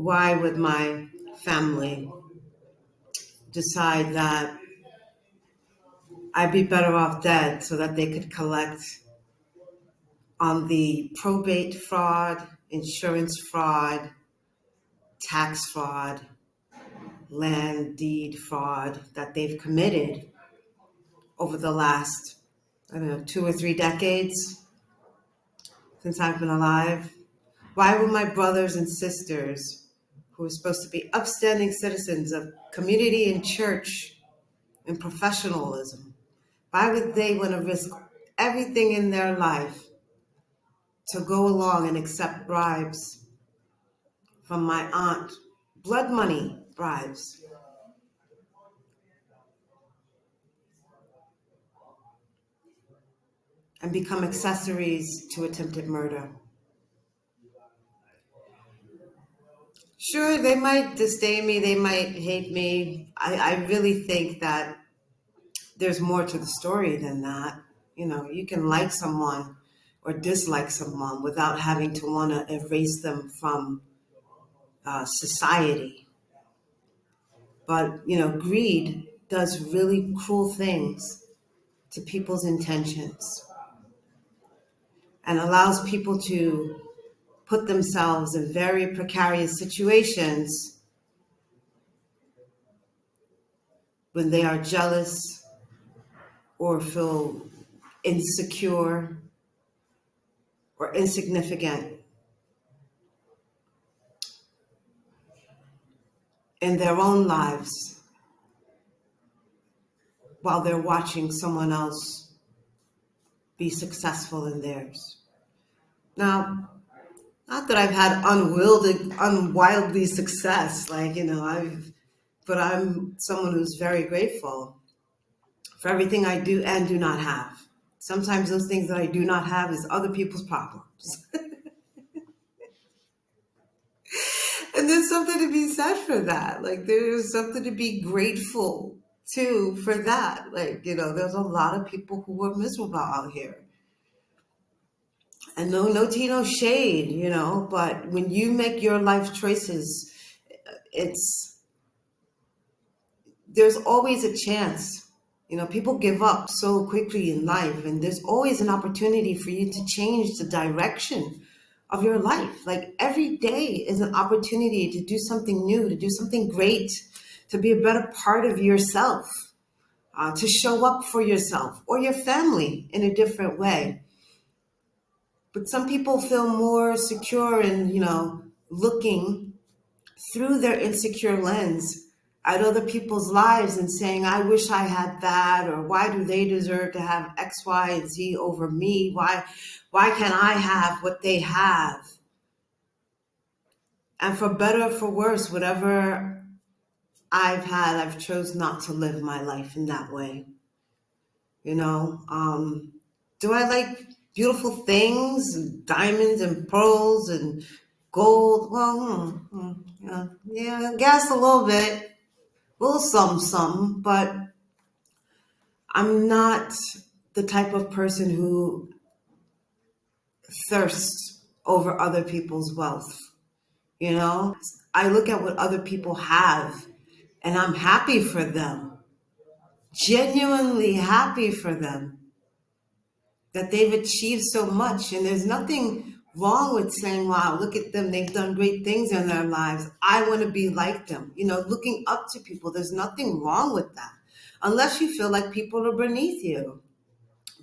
why would my family decide that I'd be better off dead so that they could collect on the probate fraud, insurance fraud, tax fraud, land deed fraud that they've committed over the last, 2 or 3 decades since I've been alive? Why would my brothers and sisters, who are supposed to be upstanding citizens of community and church and professionalism, why would they want to risk everything in their life to go along and accept bribes from my aunt, blood money bribes? And become accessories to attempted murder? Sure, they might disdain me, they might hate me. I really think that there's more to the story than that. You can like someone or dislike someone without having to want to erase them from society. But, greed does really cruel things to people's intentions and allows people to put themselves in very precarious situations when they are jealous or feel insecure or insignificant in their own lives while they're watching someone else be successful in theirs. Now, not that I've had unwildly success, but I'm someone who's very grateful for everything I do and do not have. Sometimes those things that I do not have is other people's problems. And there's something to be said for that. There's something to be grateful to for that. There's a lot of people who are miserable out here. And no tea, no shade, but when you make your life choices, there's always a chance. People give up so quickly in life, and there's always an opportunity for you to change the direction of your life. Every day is an opportunity to do something new, to do something great, to be a better part of yourself, to show up for yourself or your family in a different way. But some people feel more secure in, looking through their insecure lens at other people's lives and saying, I wish I had that, or why do they deserve to have X, Y, and Z over me? Why can't I have what they have? And for better or for worse, whatever I've had, I've chosen not to live my life in that way. Do I like beautiful things, and diamonds and pearls and gold? Well, yeah, I guess a little bit, a little something, but I'm not the type of person who thirsts over other people's wealth. I look at what other people have and I'm happy for them, genuinely happy for them, that they've achieved so much. And there's nothing wrong with saying, wow, look at them, they've done great things in their lives, I want to be like them. Looking up to people, there's nothing wrong with that, unless you feel like people are beneath you.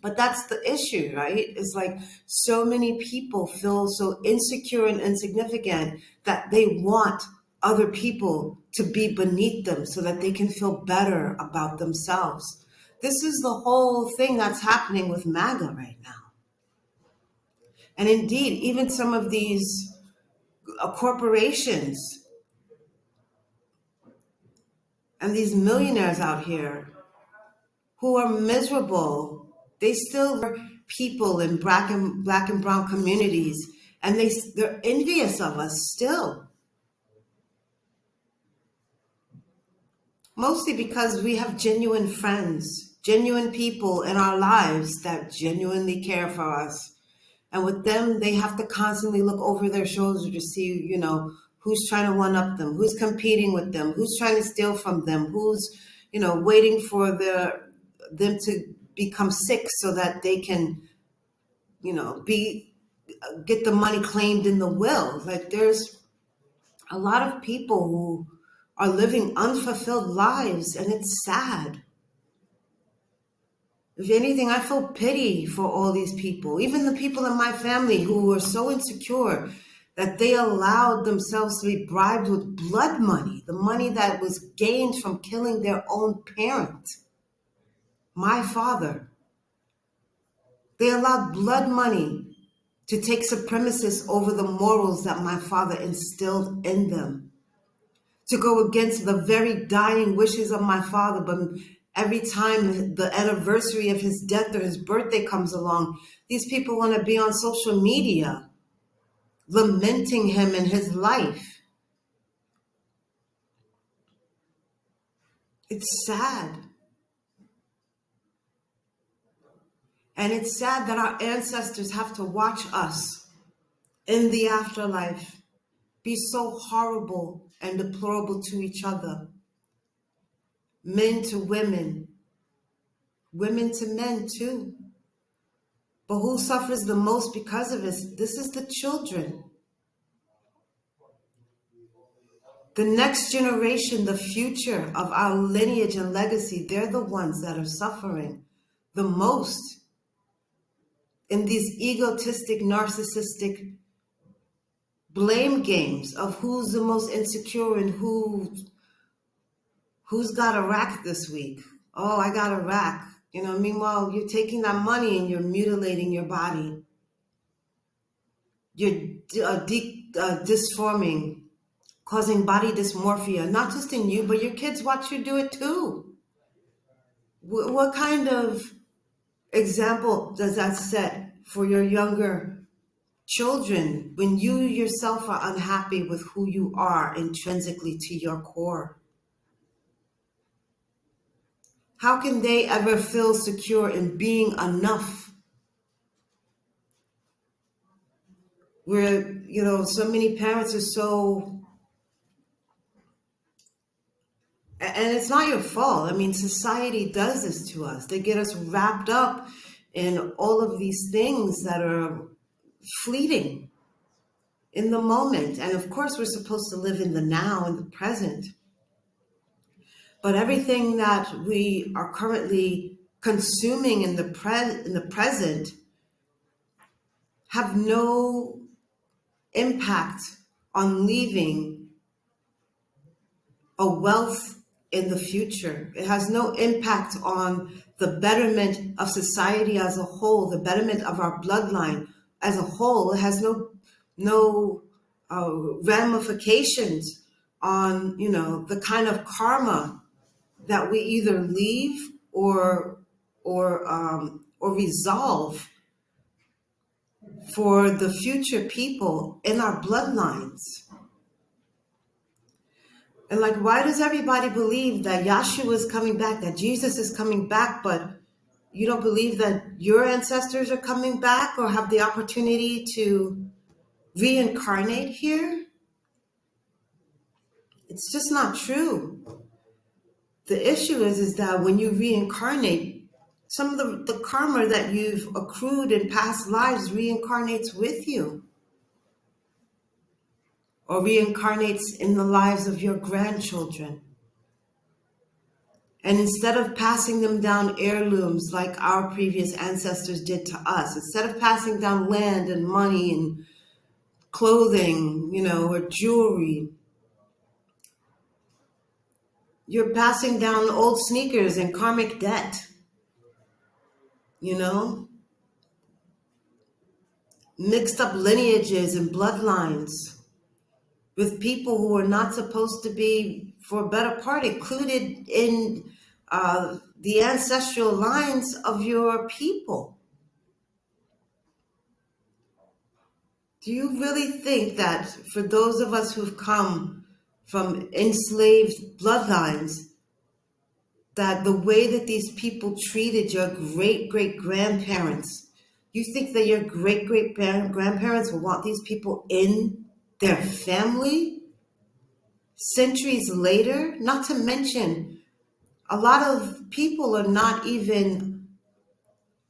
But that's the issue, right? It's so many people feel so insecure and insignificant that they want other people to be beneath them so that they can feel better about themselves. This is the whole thing that's happening with MAGA right now. And indeed, even some of these corporations and these millionaires out here who are miserable, they still are people in black and brown communities, and they're envious of us still. Mostly because we have genuine friends, genuine people in our lives that genuinely care for us. And with them, they have to constantly look over their shoulder to see, who's trying to one up them, who's competing with them, who's trying to steal from them, who's, waiting for them to become sick so that they can, get the money claimed in the will. Like, there's a lot of people who are living unfulfilled lives, and it's sad. If anything, I feel pity for all these people, even the people in my family who were so insecure that they allowed themselves to be bribed with blood money, the money that was gained from killing their own parent, my father. They allowed blood money to take supremacists over the morals that my father instilled in them, to go against the very dying wishes of my father. But every time the anniversary of his death or his birthday comes along, these people want to be on social media lamenting him and his life. It's sad. And it's sad that our ancestors have to watch us in the afterlife be so horrible and deplorable to each other. Men to women, women to men too. But who suffers the most because of this? This is the children. The next generation, the future of our lineage and legacy, they're the ones that are suffering the most in these egotistic, narcissistic blame games of who's the most insecure and who's got a rack this week. Oh, I got a rack. Meanwhile, you're taking that money and you're mutilating your body. You're disforming, causing body dysmorphia, not just in you, but your kids watch you do it too. What kind of example does that set for your younger children when you yourself are unhappy with who you are intrinsically to your core? How can they ever feel secure in being enough? Where, so many parents are so, and it's not your fault. I mean, society does this to us. They get us wrapped up in all of these things that are fleeting in the moment. And of course, we're supposed to live in the now, in the present. But everything that we are currently consuming in the present have no impact on leaving a wealth in the future. It has no impact on the betterment of society as a whole, the betterment of our bloodline as a whole. It has no ramifications on, the kind of karma that we either leave or resolve for the future people in our bloodlines. And why does everybody believe that Yahshua is coming back, that Jesus is coming back, but you don't believe that your ancestors are coming back or have the opportunity to reincarnate here? It's just not true. The issue is that when you reincarnate, some of the karma that you've accrued in past lives reincarnates with you, or reincarnates in the lives of your grandchildren. And instead of passing them down heirlooms like our previous ancestors did to us, instead of passing down land and money and clothing, or jewelry, you're passing down old sneakers and karmic debt, mixed up lineages and bloodlines with people who are not supposed to be, for a better part, included in the ancestral lines of your people. Do you really think that for those of us who've come from enslaved bloodlines, that the way that these people treated your great-great-grandparents, you think that your great-great-grandparents will want these people in their family? centuries later, not to mention a lot of people are not even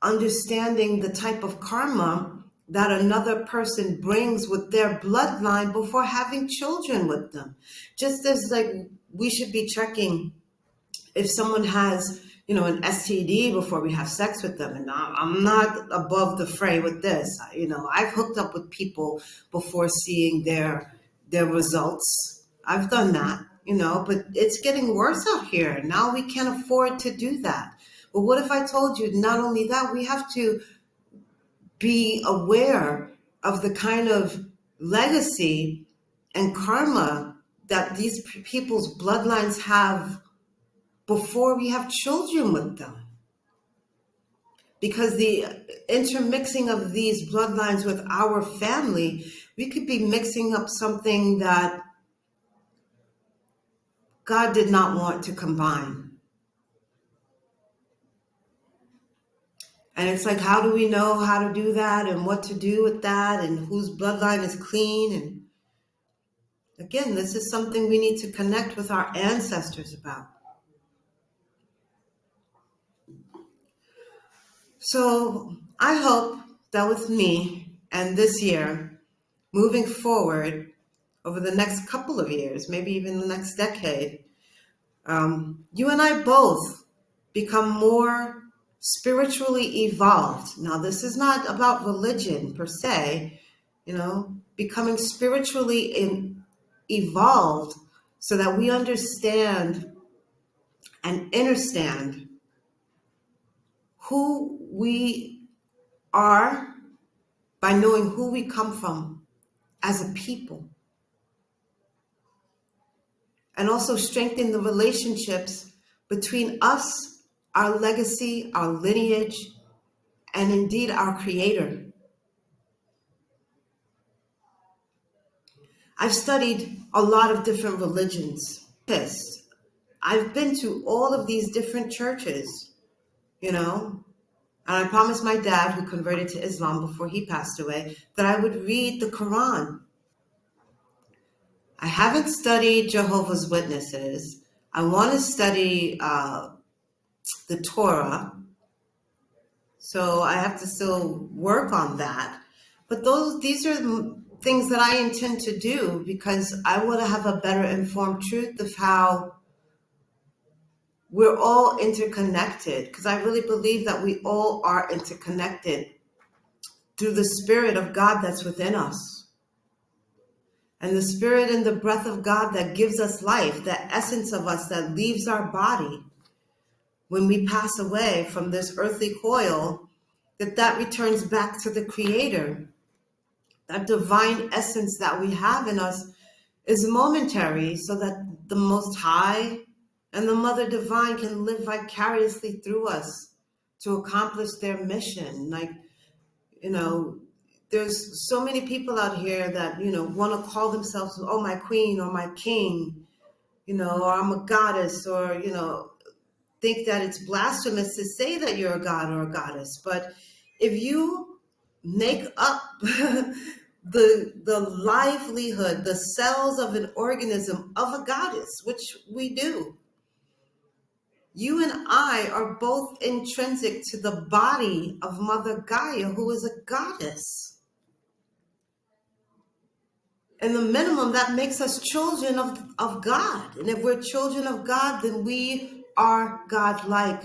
understanding the type of karma that another person brings with their bloodline before having children with them. Just as like we should be checking if someone has, an STD before we have sex with them. And I'm not above the fray with this. I've hooked up with people before seeing their results. I've done that, but it's getting worse out here. Now we can't afford to do that. But what if I told you not only that, we have to be aware of the kind of legacy and karma that these people's bloodlines have before we have children with them. Because the intermixing of these bloodlines with our family, we could be mixing up something that God did not want to combine. And it's like, how do we know how to do that and what to do with that and whose bloodline is clean? And again, this is something we need to connect with our ancestors about. So I hope that with me and this year, moving forward over the next couple of years, maybe even the next decade, you and I both become more spiritually evolved. Now, this is not about religion per se, becoming spiritually evolved so that we understand and understand who we are by knowing who we come from as a people. And also strengthen the relationships between us, our legacy, our lineage, and indeed our Creator. I've studied a lot of different religions. I've been to all of these different churches, and I promised my dad, who converted to Islam before he passed away, that I would read the Quran. I haven't studied Jehovah's Witnesses. I want to study the Torah. So I have to still work on that. But these are things that I intend to do because I want to have a better informed truth of how we're all interconnected. Because I really believe that we all are interconnected through the Spirit of God that's within us. And the Spirit and the breath of God that gives us life, that essence of us that leaves our body when we pass away from this earthly coil, that returns back to the Creator. That divine essence that we have in us is momentary so that the Most High and the Mother Divine can live vicariously through us to accomplish their mission. There's so many people out here that, want to call themselves, oh, my queen or my king, or I'm a goddess, or, think that it's blasphemous to say that you're a god or a goddess. But if you make up the livelihood, the cells of an organism of a goddess, which we do, you and I are both intrinsic to the body of Mother Gaia, who is a goddess. And the minimum, that makes us children of God. And if we're children of God, then we are God-like.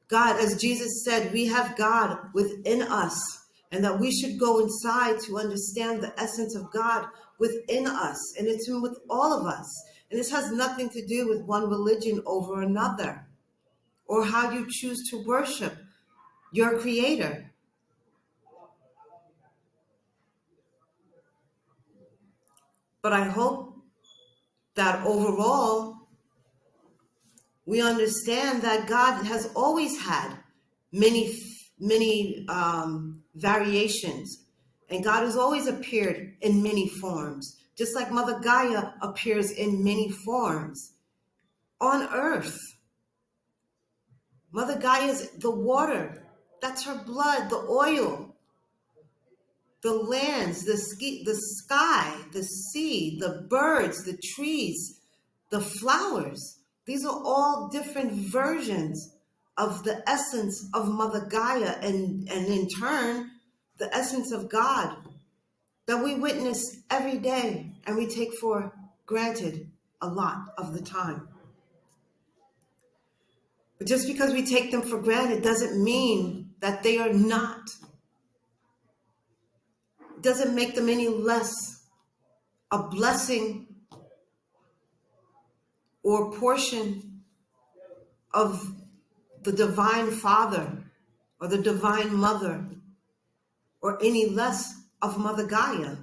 God, as Jesus said, we have God within us, and that we should go inside to understand the essence of God within us. And it's with all of us. And this has nothing to do with one religion over another, or how you choose to worship your Creator. But I hope that overall, we understand that God has always had many variations. And God has always appeared in many forms, just like Mother Gaia appears in many forms on earth. Mother Gaia is the water. That's her blood, the oil. the lands, the sky, the sea, the birds, the trees, the flowers. These are all different versions of the essence of Mother Gaia and in turn, the essence of God that we witness every day and we take for granted a lot of the time. But just because we take them for granted doesn't mean that they are not. It doesn't make them any less a blessing or portion of the Divine Father or the Divine Mother or any less of Mother Gaia.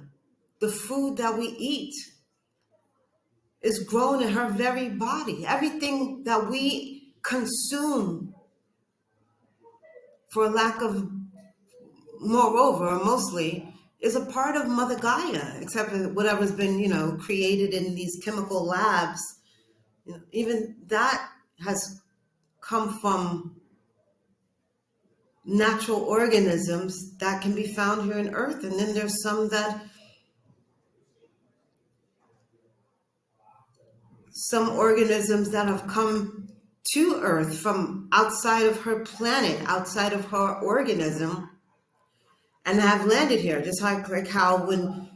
The food that we eat is grown in her very body. Everything that we consume, for lack of moreover, or mostly, is a part of Mother Gaia, except for whatever's been, created in these chemical labs. Even that has come from natural organisms that can be found here on Earth. And then there's some organisms that have come to Earth from outside of her planet, outside of her organism, and have landed here. Just like how when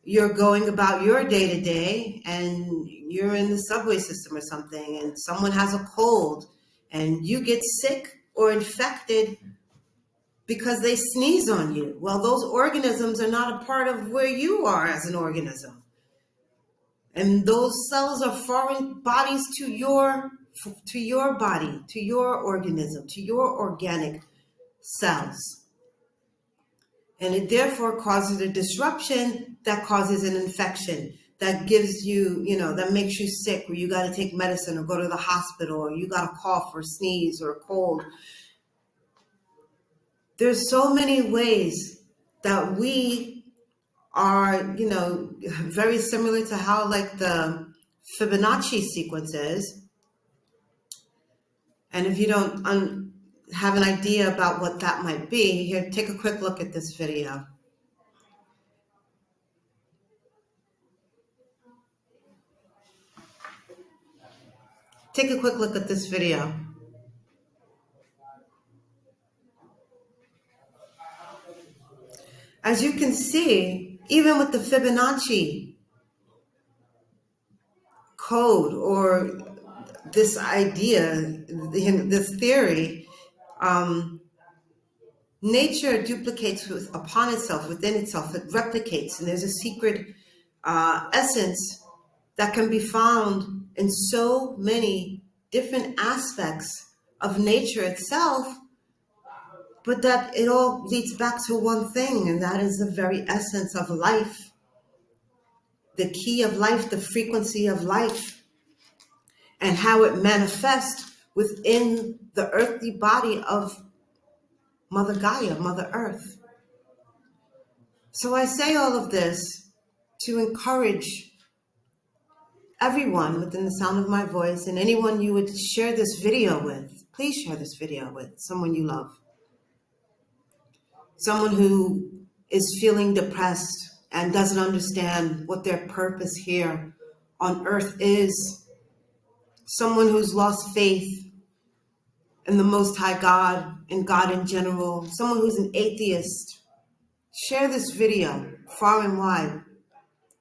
you're going about your day-to-day and you're in the subway system or something and someone has a cold and you get sick or infected because they sneeze on you. Well, those organisms are not a part of where you are as an organism. And those cells are foreign bodies to your body, to your organism, to your organic cells. And it therefore causes a disruption that causes an infection that gives you, that makes you sick, where you got to take medicine or go to the hospital, or you got a cough or sneeze or a cold. There's so many ways that we are, very similar to how like the Fibonacci sequence is. And if you don't have an idea about what that might be, here, take a quick look at this video. Take a quick look at this video. As you can see, even with the Fibonacci code or this idea, this theory, nature duplicates upon itself, within itself. It replicates, and there's a secret essence that can be found in so many different aspects of nature itself, but that it all leads back to one thing, and that is the very essence of life, the key of life, the frequency of life, and how it manifests within the earthly body of Mother Gaia, Mother Earth. So I say all of this to encourage everyone within the sound of my voice, and anyone you would share this video with. Please share this video with someone you love. Someone who is feeling depressed and doesn't understand what their purpose here on earth is. Someone who's lost faith in the Most High God, in God in general. Someone who's an atheist. Share this video far and wide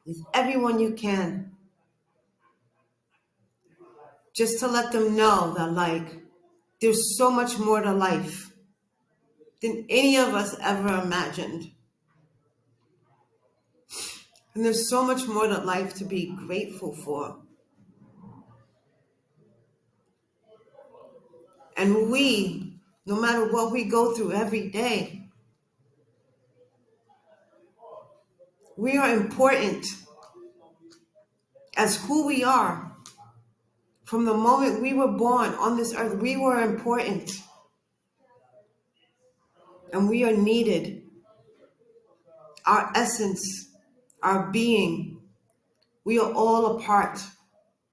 with everyone you can. Just to let them know that, there's so much more to life than any of us ever imagined. And there's so much more to life to be grateful for. And we, no matter what we go through every day, we are important as who we are. From the moment we were born on this earth, we were important. And we are needed. Our essence, our being, we are all a part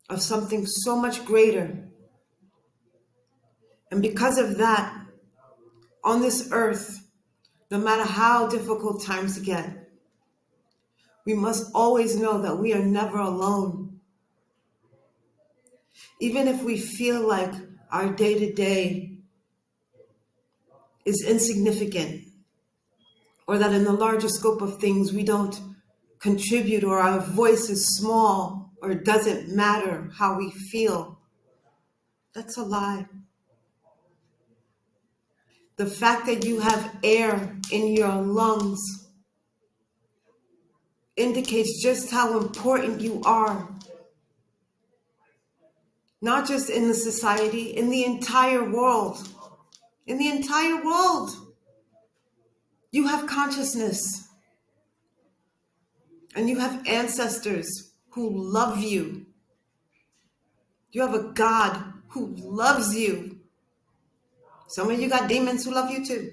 of something so much greater. And because of that, on this earth, No matter how difficult times get, we must always know that we are never alone. Even if we feel like our day-to-day is insignificant, or that in the larger scope of things we don't contribute, or our voice is small, or it doesn't matter how we feel, that's a lie. The fact that you have air in your lungs indicates just how important you are. Not just in the society, in the entire world. In the entire world. You have consciousness. And you have ancestors who love you. You have a God who loves you. Some of you got demons who love you too.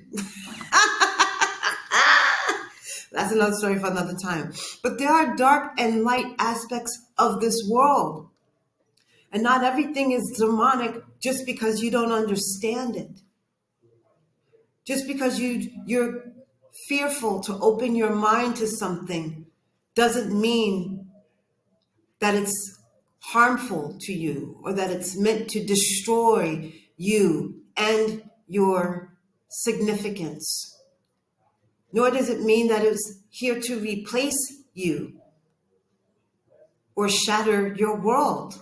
That's another story for another time. But there are dark and light aspects of this world. And not everything is demonic just because you don't understand it. Just because you're fearful to open your mind to something doesn't mean that it's harmful to you or that it's meant to destroy you and your significance. Nor does it mean that it's here to replace you or shatter your world.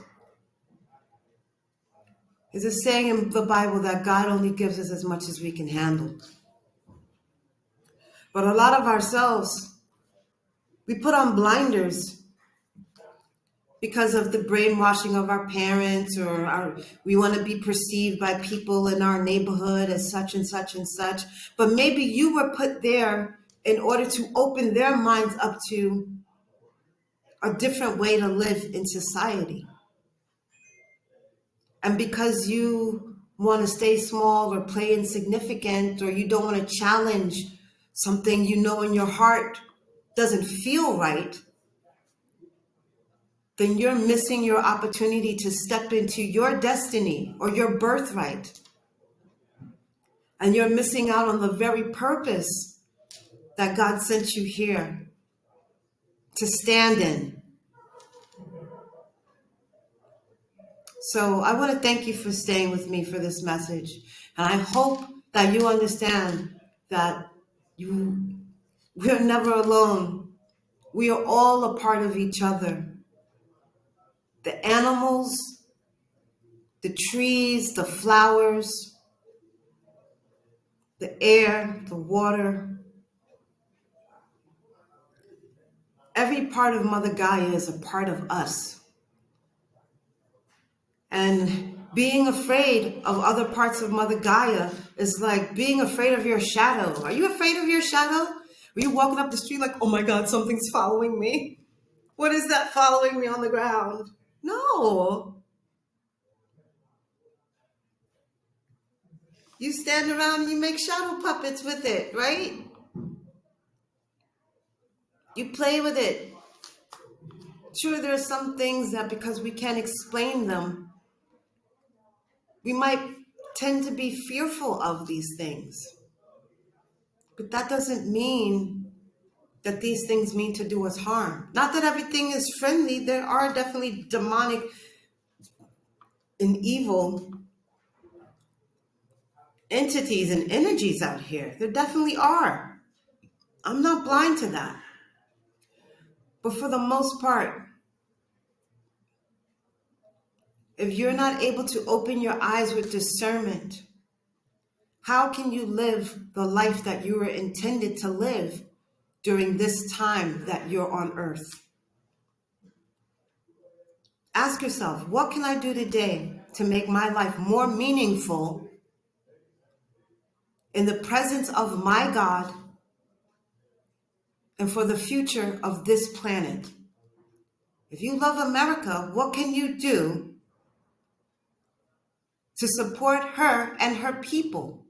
There's a saying in the Bible that God only gives us as much as we can handle. But a lot of ourselves, we put on blinders because of the brainwashing of our parents, or we want to be perceived by people in our neighborhood as such and such and such. But maybe you were put there in order to open their minds up to a different way to live in society. And because you want to stay small or play insignificant, or you don't want to challenge something you know in your heart doesn't feel right, then you're missing your opportunity to step into your destiny or your birthright. And you're missing out on the very purpose that God sent you here to stand in. So I want to thank you for staying with me for this message. And I hope that you understand that we're never alone. We are all a part of each other. The animals, the trees, the flowers, the air, the water. Every part of Mother Gaia is a part of us. And being afraid of other parts of Mother Gaia is like being afraid of your shadow. Are you afraid of your shadow? Are you walking up the street like, oh my God, something's following me? What is that following me on the ground? No. You stand around and you make shadow puppets with it, right? You play with it. Sure, there are some things that because we can't explain them, we might tend to be fearful of these things. But that doesn't mean that these things mean to do us harm. Not that everything is friendly. There are definitely demonic and evil entities and energies out here. There definitely are. I'm not blind to that. But for the most part, if you're not able to open your eyes with discernment, how can you live the life that you were intended to live during this time that you're on earth? Ask yourself, what can I do today to make my life more meaningful in the presence of my God and for the future of this planet? If you love America, what can you do to support her and her people?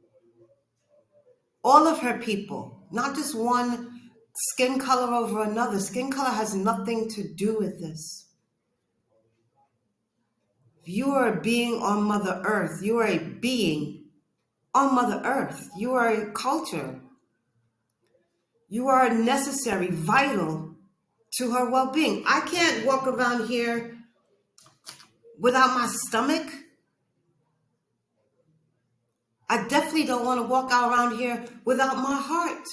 All of her people, not just one skin color over another. Skin color has nothing to do with this. You are a being on Mother Earth. You are a being on Mother Earth. You are a culture. You are necessary, vital to her well-being. I can't walk around here without my stomach. I definitely don't want to walk around here without my heart.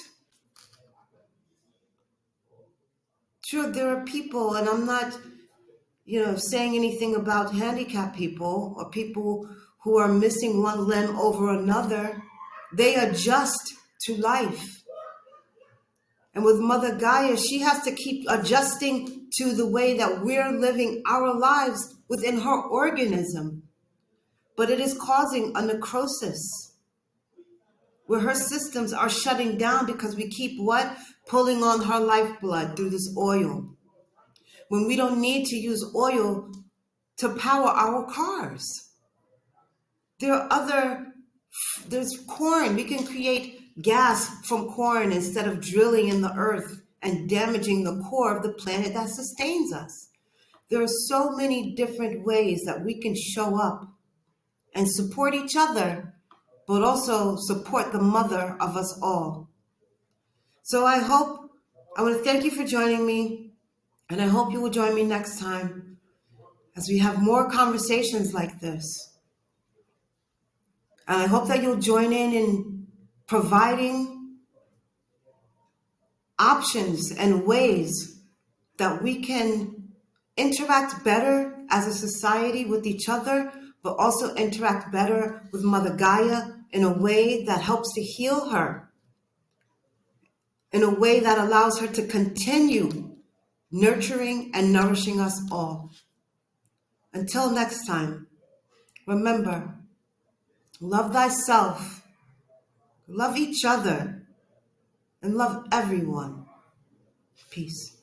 Sure, there are people, and I'm not, saying anything about handicapped people or people who are missing one limb over another. They adjust to life. And with Mother Gaia, she has to keep adjusting to the way that we're living our lives within her organism. But it is causing a necrosis where her systems are shutting down because we keep what? Pulling on her lifeblood through this oil. When we don't need to use oil to power our cars. There's corn. We can create gas from corn instead of drilling in the earth and damaging the core of the planet that sustains us. There are so many different ways that we can show up and support each other, but also support the mother of us all. So I want to thank you for joining me, and I hope you will join me next time as we have more conversations like this. And I hope that you'll join in providing options and ways that we can interact better as a society with each other, but also interact better with Mother Gaia in a way that helps to heal her, in a way that allows her to continue nurturing and nourishing us all. Until next time, remember, love thyself, love each other, and love everyone. Peace.